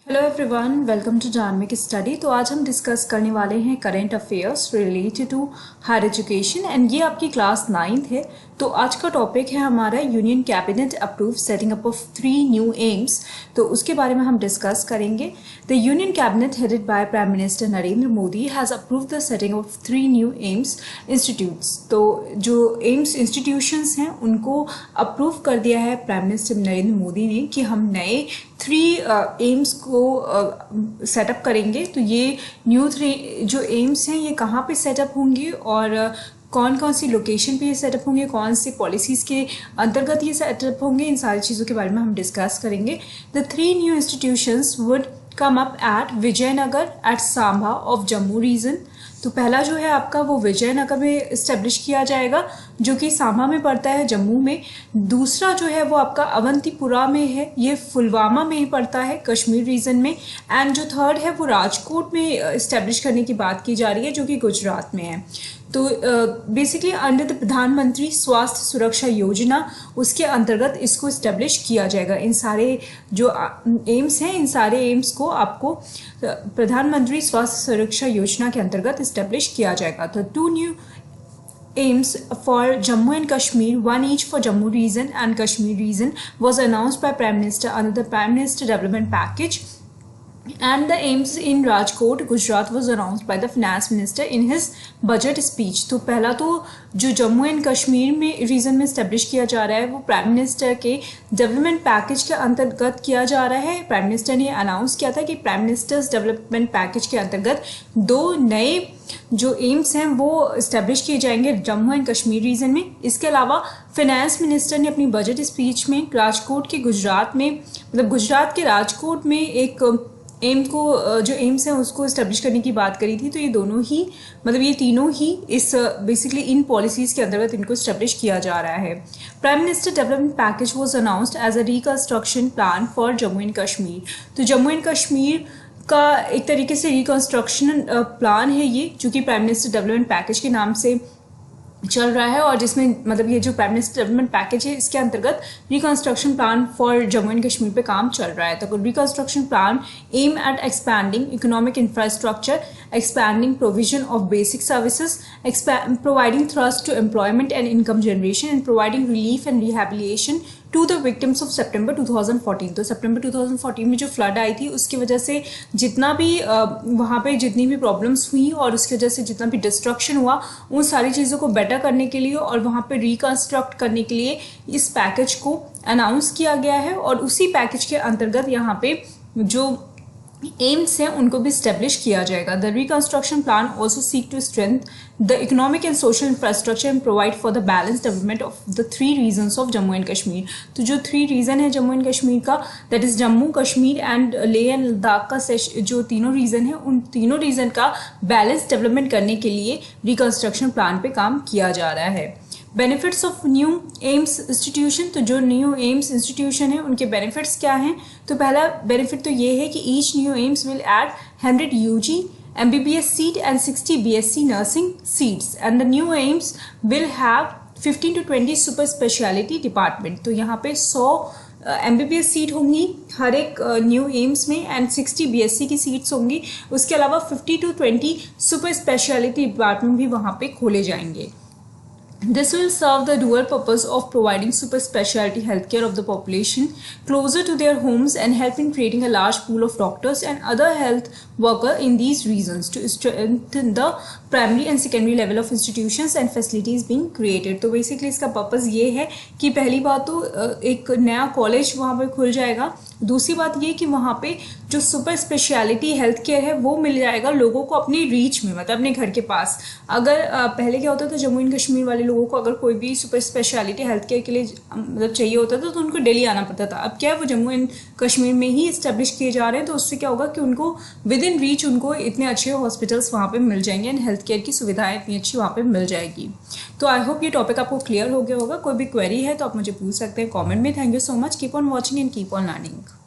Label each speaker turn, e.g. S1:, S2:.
S1: Hello everyone, welcome to dynamic study. तो आज हम डिस्कस करने वाले हैं current affairs related to higher education and ये आपकी क्लास 9th है। तो आज का टॉपिक है हमारा union cabinet approve setting up of 3 new AIIMS. तो उसके बारे में हम डिस्कस करेंगे। The union cabinet headed by prime minister Narendra Modi has approve the setting of 3 new AIIMS institutes. तो जो एम्स इंस्टीट्यूशंस हैं उनको अप्रूव कर दिया है प्राइम मिनिस्टर नरेंद्र मोदी ने कि हम नए 3 एम्स को सेटअप करेंगे। तो ये न्यू 3 जो एम्स हैं ये कहाँ पे सेटअप होंगे और कौन कौन सी लोकेशन पे ये सेटअप होंगे, कौन सी पॉलिसीज़ के अंतर्गत ये सेटअप होंगे, इन सारी चीज़ों के बारे में हम डिस्कस करेंगे। The 3 new institutions would come up at Vijaynagar at Samba of Jammu region. तो पहला जो है आपका वो विजयनगर में इस्टेब्लिश किया जाएगा जो कि सांबा में पड़ता है, जम्मू में। दूसरा जो है वो आपका अवंतीपुरा में है, ये पुलवामा में ही पड़ता है, कश्मीर रीजन में। एंड जो थर्ड है वो राजकोट में इस्टेब्लिश करने की बात की जा रही है जो कि गुजरात में है। तो बेसिकली अंडर द प्रधानमंत्री स्वास्थ्य सुरक्षा योजना उसके अंतर्गत इसको इस्टेब्लिश किया जाएगा। इन सारे जो एम्स हैं इन सारे एम्स को आपको प्रधानमंत्री स्वास्थ्य सुरक्षा योजना के अंतर्गत इस्टेब्लिश किया जाएगा। तो 2 new aims for Jammu and Kashmir, one each for Jammu region and Kashmir region, was announced by Prime Minister under the Prime Minister Development Package. And the aims in Rajkot, Gujarat was announced by the Finance Minister in his budget speech. तो पहला तो जो Jammu and Kashmir में reason में establish किया जा रहा है वो प्राइम मिनिस्टर के डेवलपमेंट पैकेज के अंतर्गत किया जा रहा है। प्राइम मिनिस्टर ने अनाउंस किया था कि प्राइम मिनिस्टर्स डेवलपमेंट पैकेज के अंतर्गत 2 नए जो एम्स हैं वो इस्टेब्लिश किए जाएंगे जम्मू एंड कश्मीर रीजन में। इसके अलावा फाइनेंस मिनिस्टर ने अपनी बजट स्पीच में राजकोट के गुजरात में मतलब गुजरात के राजकोट में एक एम को जो एम्स हैं उसको इस्टेब्लिश करने की बात करी थी। तो ये दोनों ही मतलब ये तीनों ही इस बेसिकली इन पॉलिसीज़ के अंतर्गत इनको इस्टेब्लिश किया जा रहा है। Prime minister development package was announced as a reconstruction plan for Jammu and Kashmir. तो जम्मू एंड कश्मीर का एक तरीके से रिकंस्ट्रक्शन प्लान है ये, जो कि प्राइम मिनिस्टर डेवलपमेंट पैकेज के नाम से चल रहा है। और जिसमें मतलब ये जो प्राइम मिनिस्टर डेवलपमेंट पैकेज है इसके अंतर्गत reconstruction plan for Jammu and Kashmir पे काम चल रहा है। तो reconstruction plan aim at expanding economic infrastructure, expanding provision of basic services, providing thrust to employment and income generation, and providing relief and rehabilitation to the victims of September 2014। तो September 2014 में जो flood आई थी उसकी वजह से जितना भी वहाँ पे जितनी भी प्रॉब्लम्स हुई और उसकी वजह से जितना भी डिस्ट्रक्शन हुआ उन सारी चीज़ों को बेटर करने के लिए और वहाँ पे रिकंस्ट्रक्ट करने के लिए इस पैकेज को अनाउंस किया गया है। और उसी पैकेज के अंतर्गत यहाँ पे जो एम्स हैं उनको भी स्टेब्लिश किया जाएगा। The reconstruction plan also seek to strength the economic and social infrastructure and provide for the balance development of the 3 regions of Jammu and Kashmir. तो जो 3 रीजन है जम्मू एंड कश्मीर का, that is Jammu Kashmir and Leh and Ladakh का जो तीनों रीजन है उन तीनों रीजन का बैलेंस डेवलपमेंट करने के लिए रिकंस्ट्रक्शन प्लान पे काम किया जा रहा है। Benefits of new AIIMS institution, तो जो न्यू एम्स इंस्टीट्यूशन है उनके बेनिफिट्स क्या हैं। तो पहला बेनिफिट तो ये है कि each new AIIMS will add 100 UG MBBS seat and 60 BSc nursing seats and the new AIIMS will have 15 to 20 super speciality department. तो यहाँ पे 100 MBBS सीट होंगी हर एक न्यू एम्स में एंड 60 BSc की सीट्स होंगी। उसके अलावा 50 to 20 सुपर स्पेशलिटी डिपार्टमेंट भी वहाँ पे खोले जाएंगे। This will serve the dual purpose of providing super specialty healthcare of the population closer to their homes and help in creating a large pool of doctors and other health workers in these regions to strengthen the primary and secondary level of institutions and facilities being created। तो basically इसका purpose ये है कि पहली बात तो एक नया कॉलेज वहाँ पर खुल जाएगा। दूसरी बात ये कि वहाँ पे जो सुपर स्पेशलिटी हेल्थ केयर है वो मिल जाएगा लोगों को अपनी रीच में, मतलब अपने घर के पास। अगर पहले क्या होता था जम्मू एंड कश्मीर वाले लोगों को अगर कोई भी सुपर स्पेशलिटी हेल्थ केयर के लिए मतलब चाहिए होता था तो उनको दिल्ली आना पड़ता था। अब क्या है वो जम्मू एंड कश्मीर में ही इस्टेब्लिश किए जा रहे हैं। तो उससे क्या होगा कि उनको विद इन रीच उनको इतने अच्छे हॉस्पिटल्स वहाँ पे मिल जाएंगे एंड हेल्थ केयर की सुविधाएं इतनी अच्छी वहाँ पे मिल जाएगी। तो आई होप ये टॉपिक आपको क्लियर हो गया होगा। कोई भी क्वेरी है तो आप मुझे पूछ सकते हैं कॉमेंट में। Thank you so much. Keep on watching and keep on learning.